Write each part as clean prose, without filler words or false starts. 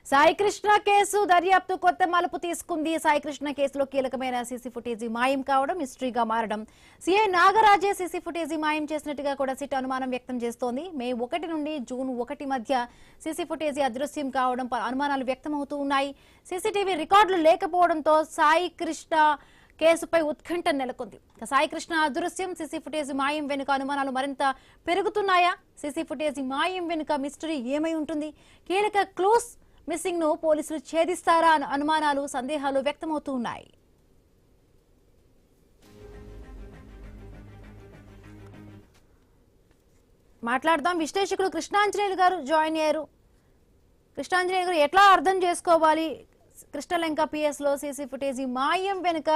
Saikrishna case దర్యాప్తు కొత్త మలుపు తీసుకుంది. సాయికృష్ణ కేసులో కీలకమైన సీసీ ఫుటేజీ మాయం కావడం మిస్టరీగా మారడం. సీఐ నాగరాజే సీసీ ఫుటేజీ మాయం చేసినట్టుగా కూడా సిట్ అనుమానం వ్యక్తం చేస్తోంది. మే 1 నుండి జూన్ 1 మధ్య సీసీ ఫుటేజీ అదృశ్యం కావడం అనుమానాలు వ్యక్తమవుతూ ఉన్నాయి. సీసీటీవీ రికార్డులు లేకపోవడంతో సాయికృష్ణ కేసుపై ఉత్కంఠ నెలకొంది. సాయికృష్ణ అదృశ్యం, సీసీ ఫుటేజీ మాయం వెనుక అనుమానాలు మరింత పెరుగుతున్నాయా? సీసీ ఫుటేజీ మాయం వెనుక మిస్టరీ ఏమై ఉంటుంది? కీలక క్లూస్ మిస్సింగ్ ను పోలీసులు ఛేదిస్తారా అన్న అనుమానాలు, సందేహాలు వ్యక్తమవుతూ ఉన్నాయి. మాట్లాడదాం. విశ్లేషకులు కృష్ణాంజనేయులు గారు జాయిన్ అయ్యారు. కృష్ణాంజనేయులు గారు, ఎట్లా అర్థం చేసుకోవాలి కృష్ణలంక పిఎస్ లో సీసీ ఫుటేజీ మాయం వెనుక?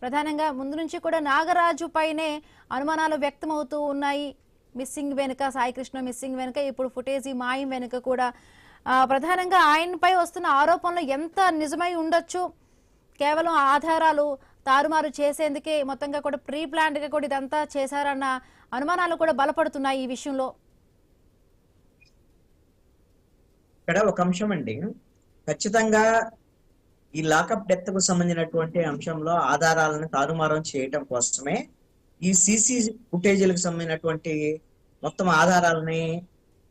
ప్రధానంగా ముందు నుంచి కూడా నాగరాజు పైనే అనుమానాలు వ్యక్తమవుతూ ఉన్నాయి. మిస్సింగ్ వెనుక, సాయికృష్ణ మిస్సింగ్ వెనుక, ఇప్పుడు ఫుటేజీ మాయం వెనుక కూడా ప్రధానంగా ఆయనపై వస్తున్న ఆరోపణలు ఎంత నిజమై ఉండొచ్చు? కేవలం ఆధారాలు తారుమారు చేసేందుకే మొత్తంగా కూడా ప్రీ ప్లాన్డ్ గా కూడా ఇదంతా చేశారన్న అనుమానాలు కూడా బలపడుతున్నాయి ఈ విషయంలో. ఇక్కడ ఒక అంశం అండి, ఖచ్చితంగా ఈ లాకప్ డెత్ కు సంబంధించినటువంటి అంశంలో ఆధారాలను తారుమారం చేయటం కోసమే ఈ సీసీ ఫుటేజీలకు సంబంధించినటువంటి మొత్తం ఆధారాలని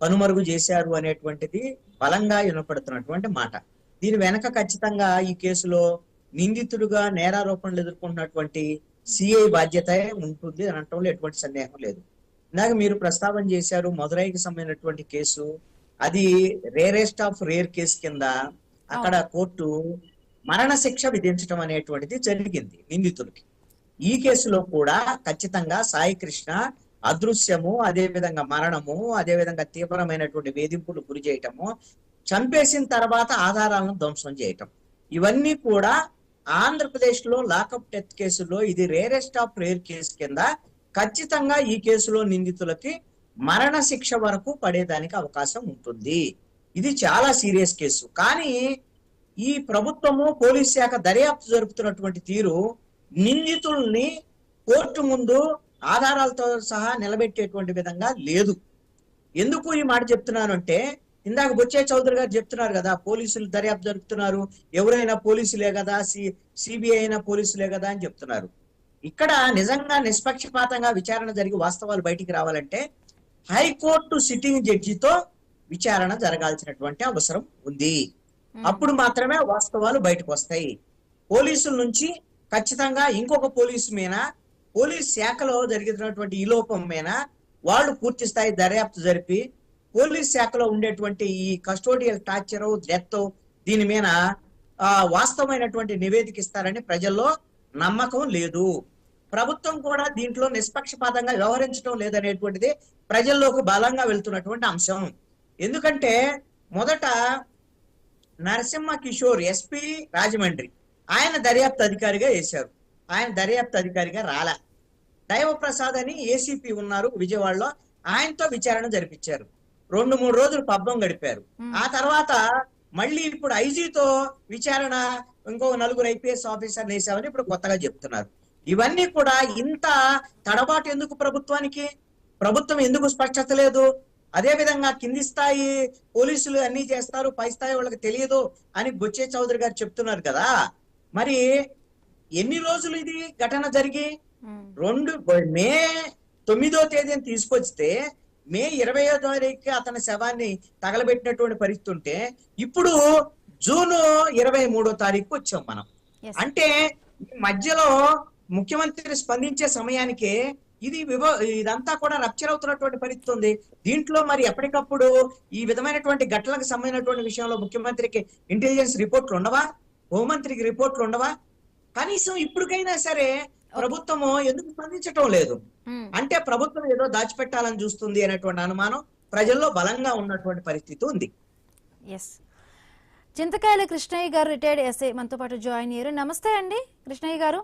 కనుమరుగు చేశారు అనేటువంటిది బలంగా వినపడుతున్నటువంటి మాట. దీని వెనక ఖచ్చితంగా ఈ కేసులో నిందితుడుగా నేరారోపణలు ఎదుర్కొంటున్నటువంటి సిఐ బాధ్యత ఉంటుంది అనటంలో ఎటువంటి సందేహం లేదు. ఇందాక మీరు ప్రస్తావన చేశారు మదురైకి సంబంధించినటువంటి కేసు, అది రేరెస్ట్ ఆఫ్ రేర్ కేసు కింద అక్కడ కోర్టు మరణ శిక్ష విధించడం అనేటువంటిది జరిగింది నిందితుడికి. ఈ కేసులో కూడా ఖచ్చితంగా సాయికృష్ణ అదృశ్యము, అదే విధంగా మరణము, అదే విధంగా తీవ్రమైనటువంటి వేధింపులు గురి చేయటము, చంపేసిన తర్వాత ఆధారాలను ధ్వంసం చేయటం, ఇవన్నీ కూడా ఆంధ్రప్రదేశ్ లో లాకప్ డెత్ కేసులో ఇది రేరెస్ట్ ఆఫ్ రేర్ కేసు కింద ఖచ్చితంగా ఈ కేసులో నిందితులకి మరణ శిక్ష వరకు పడేదానికి అవకాశం ఉంటుంది. ఇది చాలా సీరియస్ కేసు. కానీ ఈ ప్రభుత్వము పోలీస్ శాఖ దర్యాప్తు జరుపుతున్నటువంటి తీరు నిందితుల్ని కోర్టు ముందు ఆధారాలతో సహా నిలబెట్టేటువంటి విధంగా లేదు. ఎందుకు ఈ మాట చెప్తున్నాను అంటే, ఇందాక బొచ్చే చౌదరి గారు చెప్తున్నారు కదా, పోలీసులు దర్యాప్తు జరుపుతున్నారు, ఎవరైనా పోలీసులే కదా, సిబిఐ అయినా పోలీసులే కదా అని చెప్తున్నారు. ఇక్కడ నిజంగా నిష్పక్షపాతంగా విచారణ జరిగి వాస్తవాలు బయటికి రావాలంటే హైకోర్టు సిట్టింగ్ జడ్జితో విచారణ జరగాల్సినటువంటి అవసరం ఉంది. అప్పుడు మాత్రమే వాస్తవాలు బయటకు వస్తాయి. పోలీసుల నుంచి ఖచ్చితంగా ఇంకొక పోలీసు మీద, పోలీస్ శాఖలో జరిగినటువంటి ఈ లోపం మీద వాళ్ళు పూర్తి స్థాయి దర్యాప్తు జరిపి పోలీస్ శాఖలో ఉండేటువంటి ఈ కస్టోడియల్ టార్చర్, డెత్, దీని మీద వాస్తవమైనటువంటి నివేదిక ఇస్తారని ప్రజల్లో నమ్మకం లేదు. ప్రభుత్వం కూడా దీంట్లో నిష్పక్షపాతంగా వ్యవహరించడం లేదనేటువంటిది ప్రజల్లోకి బలంగా వెళ్తున్నటువంటి అంశం. ఎందుకంటే మొదట నరసింహ కిషోర్ ఎస్పీ రాజమండ్రి, ఆయన దర్యాప్తు అధికారిగా వేశారు. ఆయన దర్యాప్తు అధికారిగా రాలే. దైవప్రసాద్ అని ఏసీపీ ఉన్నారు విజయవాడలో, ఆయనతో విచారణ జరిపించారు. 2-3 రోజులు పబ్బం గడిపారు. ఆ తర్వాత మళ్ళీ ఇప్పుడు ఐజీతో విచారణ, ఇంకో 4 ఐపీఎస్ ఆఫీసర్ వేసామని ఇప్పుడు కొత్తగా చెప్తున్నారు. ఇవన్నీ కూడా ఇంత తడబాటు ఎందుకు ప్రభుత్వానికి? ప్రభుత్వం ఎందుకు స్పష్టత లేదు? అదే విధంగా కింది స్థాయి పోలీసులు అన్ని చేస్తారు, పై స్థాయి వాళ్ళకి తెలియదు అని బొచ్చే చౌదరి గారు చెప్తున్నారు కదా. మరి ఎన్ని రోజులు ఇది ఘటన జరిగి? మే 9వ తేదీని తీసుకొస్తే మే 20వ తారీఖు అతని శవాన్ని తగలబెట్టినటువంటి పరిస్థితి ఉంటే, ఇప్పుడు జూన్ 23వ తారీఖు వచ్చాం మనం. అంటే మధ్యలో ముఖ్యమంత్రి స్పందించే సమయానికే ఇదంతా కూడా రప్చర్ అవుతున్నటువంటి పరిస్థితి ఉంది. దీంట్లో మరి ఎప్పటికప్పుడు ఈ విధమైనటువంటి ఘటనలకు సంబంధించినటువంటి విషయంలో ముఖ్యమంత్రికి ఇంటెలిజెన్స్ రిపోర్ట్లు ఉండవా? హోంమంత్రికి రిపోర్ట్లు ఉండవా? కనీసం ఇప్పటికైనా సరే ప్రభుత్వము ఎందుకు స్పందించటం లేదు? అంటే ప్రభుత్వం ఏదో దాచిపెట్టాలని చూస్తుంది అనేటువంటి అనుమానం ప్రజల్లో బలంగా ఉన్నటువంటి పరిస్థితి ఉంది. చింతకాయల కృష్ణయ్య గారు, రిటైర్డ్ ఎస్ఐ, మనతో పాటు జాయిన్ అయ్యారు. నమస్తే అండి కృష్ణయ్య గారు.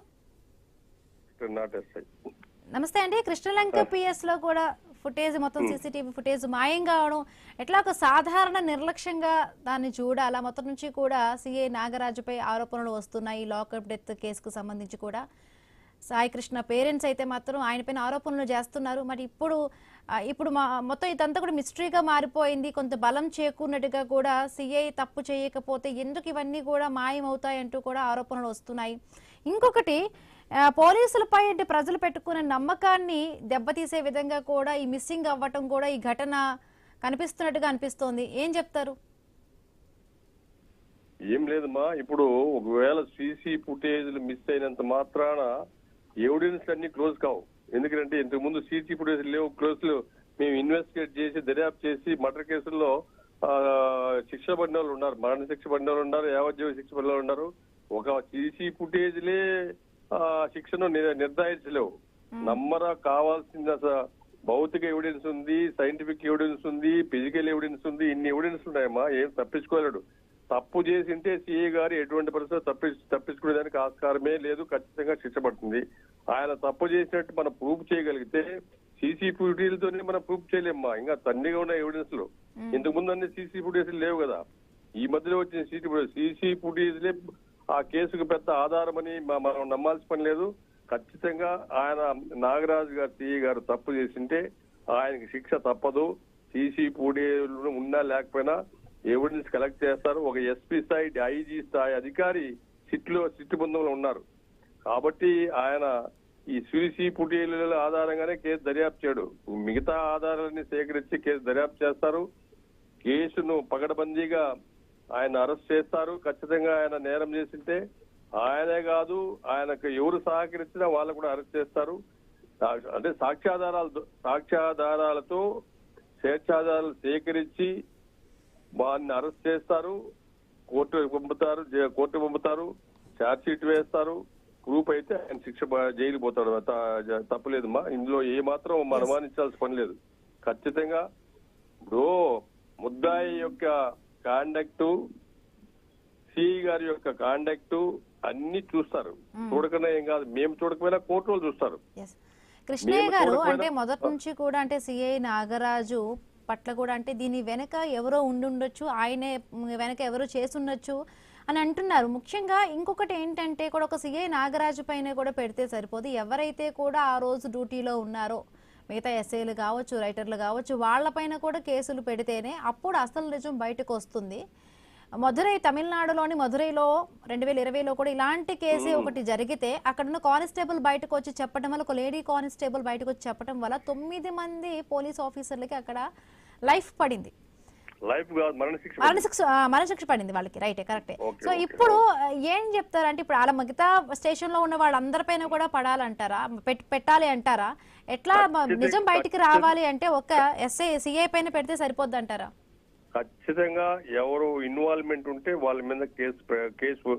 నమస్తే అండి. కృష్ణలంక పిఎస్ లో కూడా ఫుటేజ్, మొత్తం సీసీటీవీ ఫుటేజ్ మాయం కావడం, ఎట్లా ఒక సాధారణ నిర్లక్ష్యంగా దాన్ని చూడాలా? మొత్తం నుంచి కూడా సిఐ నాగరాజుపై ఆరోపణలు వస్తున్నాయి. లాకప్ డెత్ కేసుకు సంబంధించి కూడా సాయికృష్ణ పేరెంట్స్ అయితే మాత్రం ఆయన పైన ఆరోపణలు చేస్తున్నారు. మరి ఇప్పుడు ఇప్పుడు మొత్తం ఇదంతా కూడా మిస్టరీగా మారిపోయింది. కొంత బలం చేకూరినట్టుగా కూడా సిఐ తప్పు చేయకపోతే ఎందుకు ఇవన్నీ కూడా మాయమవుతాయంటూ కూడా ఆరోపణలు వస్తున్నాయి. ఇంకొకటి పోలీసులపై అంటే ప్రజలు పెట్టుకునే నమ్మకాన్ని దెబ్బతీసే విధంగా కూడా ఈ మిస్సింగ్ అవ్వటం కూడా ఈ ఘటన కనిపిస్తున్నట్టుగా అనిపిస్తోంది. ఏం చెప్తారు? ఏం లేదమ్మా, ఇప్పుడు ఒకవేళ సీసీ ఫుటేజ్లు మిస్ అయినంత మాత్రాన ఎవిడెన్స్ అన్ని క్లోజ్ కావు. ఎందుకంటే ఇంతకు ముందు సీసీ ఫుటేజ్ లేవు, క్లోజ్ లేవు. మేము ఇన్వెస్టిగేట్ చేసి దర్యాప్తు చేసి మర్డర్ కేసుల్లో శిక్ష పడిన వాళ్ళు ఉన్నారు, మరణ శిక్ష పడిన వాళ్ళు ఉన్నారు, యావజ్జీవ శిక్ష పడిన వాళ్ళు ఉన్నారు. ఒక సీసీ ఫుటేజ్లే శిక్షను నిర్ధారించలేవు. నమ్మరా కావాల్సిన భౌతిక ఎవిడెన్స్ ఉంది, సైంటిఫిక్ ఎవిడెన్స్ ఉంది, ఫిజికల్ ఎవిడెన్స్ ఉంది. ఇన్ని ఎవిడెన్స్ ఉన్నాయమ్మా, ఏం తప్పించుకోలేడు. తప్పు చేసింటే సిఐ గారు ఎటువంటి పరిస్థితుల్లో తప్పించుకునేదానికి ఆస్కారమే లేదు, ఖచ్చితంగా శిక్ష పడుతుంది. ఆయన తప్పు చేసినట్టు మనం ప్రూఫ్ చేయగలిగితే సీసీ ఫుటేజ్లతోనే మనం ప్రూఫ్ చేయలేమ్మా. ఇంకా తండ్రిగా ఉన్న ఎవిడెన్స్ లో ఇంతకు ముందు అన్ని సీసీ ఫుటేజ్ లేవు కదా. ఈ మధ్యలో వచ్చిన సీసీ ఫుటేజ్లే ఆ కేసుకు పెద్ద ఆధారమని మనం నమ్మాల్సిన పని లేదు. ఖచ్చితంగా ఆయన నాగరాజు గారు సిఐ గారు తప్పు చేసింటే ఆయనకి శిక్ష తప్పదు. సీసీ ఫుటేజ్ ఉన్నా లేకపోయినా ఎవిడెన్స్ కలెక్ట్ చేస్తారు. ఒక ఎస్పీ స్థాయి, ఐజీ స్థాయి అధికారి సిట్టు బృందంలో ఉన్నారు. కాబట్టి ఆయన ఈ సీసీ ఫుటేజ్ల ఆధారంగానే కేసు దర్యాప్తు చేయడు. మిగతా ఆధారాలన్నీ సేకరించి కేసు దర్యాప్తు చేస్తారు. కేసును పకడ్బందీగా ఆయన అరెస్ట్ చేస్తారు. ఖచ్చితంగా ఆయన నేరం చేసింటే ఆయనే కాదు, ఆయనకు ఎవరు సహకరించినా వాళ్ళు కూడా అరెస్ట్ చేస్తారు. అంటే సాక్ష్యాధారాలతో స్వేచ్ఛాధారాలు సేకరించి వారిని అరెస్ట్ చేస్తారు, కోర్టు పంపుతారు, ఛార్జ్ షీట్ వేస్తారు. ప్రూఫ్ అయితే ఆయన శిక్ష జైలు పోతాడు. తప్పలేదమ్మా, ఇందులో ఏ మాత్రం అనుమానించాల్సిన పని లేదు. ఖచ్చితంగా ఇప్పుడు ముద్దాయి యొక్క కాండక్ట్, సిఐ గారి యొక్క కాండక్ట్ అన్ని చూస్తారు. చూడకుండా ఏం కాదు, మేము చూడకపోయినా కోర్టులో చూస్తారు. కృష్ణయ్య గారు అంటే మొదటి నుంచి కూడా అంటే సిఐ నాగరాజు పట్ల కూడా అంటే దీని వెనక ఎవరో ఉండుండొచ్చు, ఆయనే వెనక ఎవరో చేసుండొచ్చు అని అంటున్నారు. ముఖ్యంగా ఇంకొకటి ఏంటంటే కూడా ఒక సిఐ నాగరాజు పైన కూడా పెడితే సరిపోదు. ఎవరైతే కూడా ఆ రోజు డ్యూటీలో ఉన్నారో మిగతా ఎస్ఐలు కావచ్చు, రైటర్లు కావచ్చు, వాళ్ళపైన కూడా కేసులు పెడితేనే అప్పుడు అసలు నిజం బయటకు వస్తుంది. మధురై, తమిళనాడులోని మధురైలో 2020లో కూడా ఇలాంటి కేసే ఒకటి జరిగితే అక్కడున్న కానిస్టేబుల్ బయటకు వచ్చి చెప్పడం వల్ల, ఒక లేడీ కానిస్టేబుల్ బయటకు వచ్చి చెప్పడం వల్ల 9 మంది పోలీస్ ఆఫీసర్లకి అక్కడ లైఫ్ పడింది, మరణశిక్ష పడింది వాళ్ళకి. రైటే, కరెక్టే. సో ఇప్పుడు ఏం చెప్తారంటే ఇప్పుడు అలా మిగతా స్టేషన్ లో ఉన్న వాళ్ళందరిపైన కూడా పడాలంటారా, పెట్టాలి అంటారా? ఎట్లా నిజం బయటికి రావాలి అంటే ఒక సిఐ పైన పెడితే సరిపోద్ది అంటారా? ఖచ్చితంగా ఎవరు ఇన్వాల్వ్మెంట్ ఉంటే వాళ్ళ మీద కేసు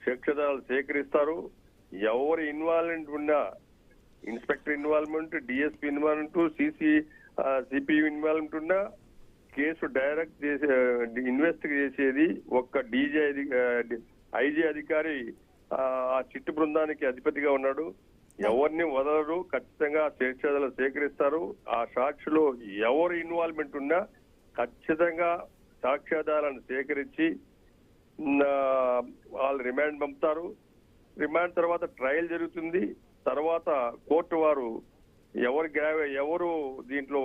సాక్ష్యాధారాలు సేకరిస్తారు. ఎవరు ఇన్వాల్వ్మెంట్ ఉన్నా, inspector involvement, DSP involvement, CP involvement ఉన్నా కేసు డైరెక్ట్ చేసే ఇన్వెస్టిగేట్ చేసేది ఒక్క ఐజీ అధికారి ఆ చిట్టు బృందానికి అధిపతిగా ఉన్నాడు. ఎవరిని వదలరు, ఖచ్చితంగా సాక్ష్యాధారాలు సేకరిస్తారు. ఆ సాక్షిలో ఎవరు ఇన్వాల్వ్మెంట్ ఉన్నా ఖచ్చితంగా సాక్ష్యాధారాలను సేకరించి వాళ్ళు రిమాండ్ పంపుతారు. రిమాండ్ తర్వాత ట్రయల్ జరుగుతుంది. తర్వాత కోర్టు వారు ఎవరు దీంట్లో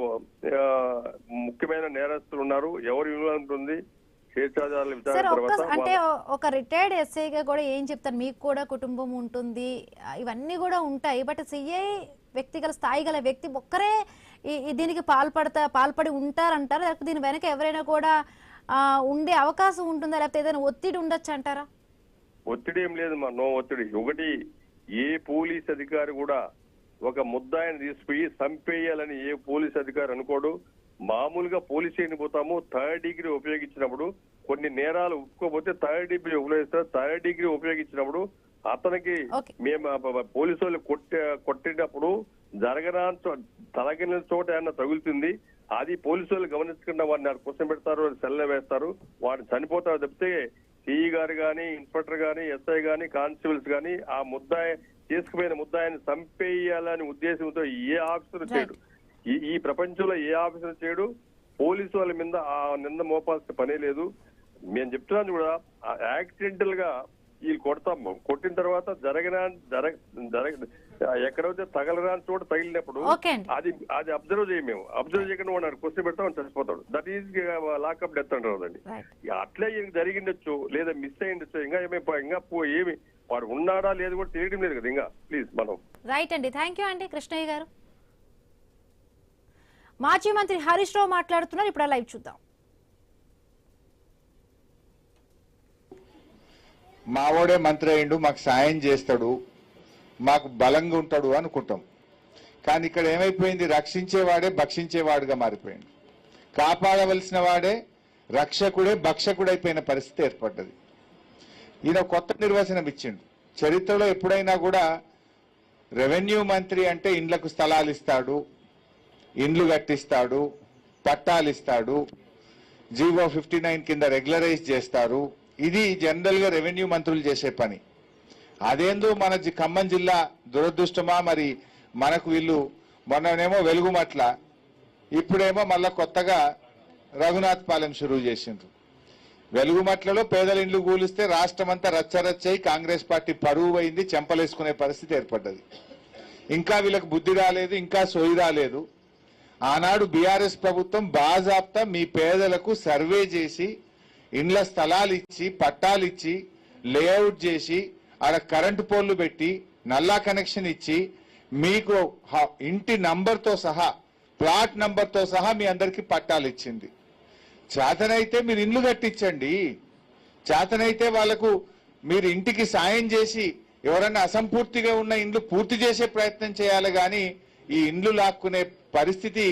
ముఖ్యమైన నేరస్తులు ఉన్నారు, ఎవరు ఇన్వాల్వ్మెంట్ ఉంది, సాక్ష్యాధారాలు విచారణ తర్వాత అంటే ఒక రిటైర్డ్ ఎస్ఐగా కూడా ఏం చెప్తారు? మీకు కూడా కుటుంబం ఉంటుంది, ఇవన్నీ కూడా ఉంటాయి. బట్ సిఐ వ్యక్తిగత స్థాయి గల వ్యక్తి ఒక్కరే దీనికి పాల్పడి ఉంటారంటారా, లేకపోతే దీని వెనక ఎవరైనా కూడా ఉండే అవకాశం ఉంటుందా, లేకపోతే ఏదైనా ఒత్తిడి ఉండొచ్చు అంటారా? ఒత్తిడి ఏం లేదు మా, నో ఒత్తిడి. ఒకటి, ఏ పోలీస్ అధికారి కూడా ఒక ముద్దాయిని తీసుకుపోయి చంపేయాలని ఏ పోలీస్ అధికారి అనుకోడు. మామూలుగా పోలీస్ స్టేషన్ పోతాము, 3rd డిగ్రీ ఉపయోగించినప్పుడు కొన్ని నేరాలు ఒప్పుకోకపోతే 3rd డిగ్రీ ఉపయోగిస్తారు. 3rd డిగ్రీ ఉపయోగించినప్పుడు అతనికి మేము పోలీసు వాళ్ళు కొట్టినప్పుడు తలగిన చోట ఏమన్నా తగులుతుంది, అది పోలీసు వాళ్ళు గమనించకుండా వాడిని క్వశ్చన్ పెడతారు, సెల్ల వేస్తారు, వాడిని చనిపోతారు తప్పితే సిఈ గారు కానీ, ఇన్స్పెక్టర్ గానీ, ఎస్ఐ గానీ, కానిస్టేబుల్స్ గానీ ఆ తీసుకుపోయిన ముద్దాయిని చంపేయాలని ఉద్దేశంతో ఏ ఆఫీసర్ చేయడు. ఈ ప్రపంచంలో ఏ ఆఫీసర్ చేయడు. పోలీసు వాళ్ళ మీద ఆ నింద మోపాల్సిన పనే లేదు. మేము చెప్తున్నాను కూడా, యాక్సిడెంటల్ గా వీళ్ళు కొడతాము, కొట్టిన తర్వాత ఎక్కడైతే తగలరాని చోట తగిలినప్పుడు ఓకే అండి. అది అబ్జర్వ్ చేయం మేము. అబ్జర్వ్ చేయకుండా వాడు క్వశ్చన్ పెడతాం చచ్చిపోతాడు. దట్ ఈస్ లాకప్ డెత్ అంటారు అండి. అట్లే జరిగిండొచ్చు లేదా మిస్ అయ్యిండొచ్చు. ఇంకా ఏమి వాడు ఉన్నాడా లేదు కూడా తెలియడం లేదు కదా ఇంకా. ప్లీజ్ మనం రైట్ అండి. థ్యాంక్ యూ అండి కృష్ణయ్య గారు. మాజీ మంత్రి హరీష్ రావు మాట్లాడుతున్నారు. ఇప్పుడు లైవ్ చూద్దాం. మావోడే మంత్రి అయిండు, మాకు సాయం చేస్తాడు, మాకు బలంగా ఉంటాడు అనుకుంటాం. కానీ ఇక్కడ ఏమైపోయింది, రక్షించేవాడే భక్షించేవాడుగా మారిపోయింది. కాపాడవలసిన వాడే రక్షకుడే భక్షకుడైపోయిన పరిస్థితి ఏర్పడ్డది. ఈయన కొత్త నిర్వచనం ఇచ్చిండు. చరిత్రలో ఎప్పుడైనా కూడా రెవెన్యూ మంత్రి అంటే ఇండ్లకు స్థలాలు ఇస్తాడు, ఇండ్లు కట్టిస్తాడు, పట్టాలు ఇస్తాడు, జీవో 59 కింద రెగ్యులరైజ్ చేస్తారు. ఇది జనరల్ గా రెవెన్యూ మంత్రులు చేసే పని. అదేందో మన ఖమ్మం జిల్లా దురదృష్టమా మరి, మనకు వీళ్ళు మొన్ననేమో వెలుగుమట్ల, ఇప్పుడేమో మళ్ళా కొత్తగా రఘునాథ్ పాలెం షురూ చేసిండ్రు. వెలుగుమట్లలో పేదల ఇండ్లు కూలిస్తే రాష్ట్రమంతా రచ్చరచ్చయి కాంగ్రెస్ పార్టీ పరువు పోయింది, చెంపలేసుకునే పరిస్థితి ఏర్పడ్డది. ఇంకా వీళ్ళకి బుద్ధి రాలేదు, ఇంకా సోయి రాలేదు. ఆనాడు బీఆర్ఎస్ ప్రభుత్వం బాజాప్తా మీ పేదలకు సర్వే చేసి ఇండ్ల స్థలాలు ఇచ్చి పట్టాలు ఇచ్చి లేఅవుట్ చేసి ఆడ కరెంటు పోల్లు పెట్టి నల్లా కనెక్షన్ ఇచ్చి మీకు ఇంటి నంబర్తో సహా ప్లాట్ నంబర్తో సహా మీ అందరికీ పట్టాలు ఇచ్చింది. చేతనైతే మీరు ఇండ్లు కట్టించండి, చేతనైతే వాళ్లకు మీరు ఇంటికి సాయం చేసి ఎవరన్నా అసంపూర్తిగా ఉన్న ఇండ్లు పూర్తి చేసే ప్రయత్నం చేయాలి. కానీ ఈ ఇండ్లు లాక్కునే పరిస్థితి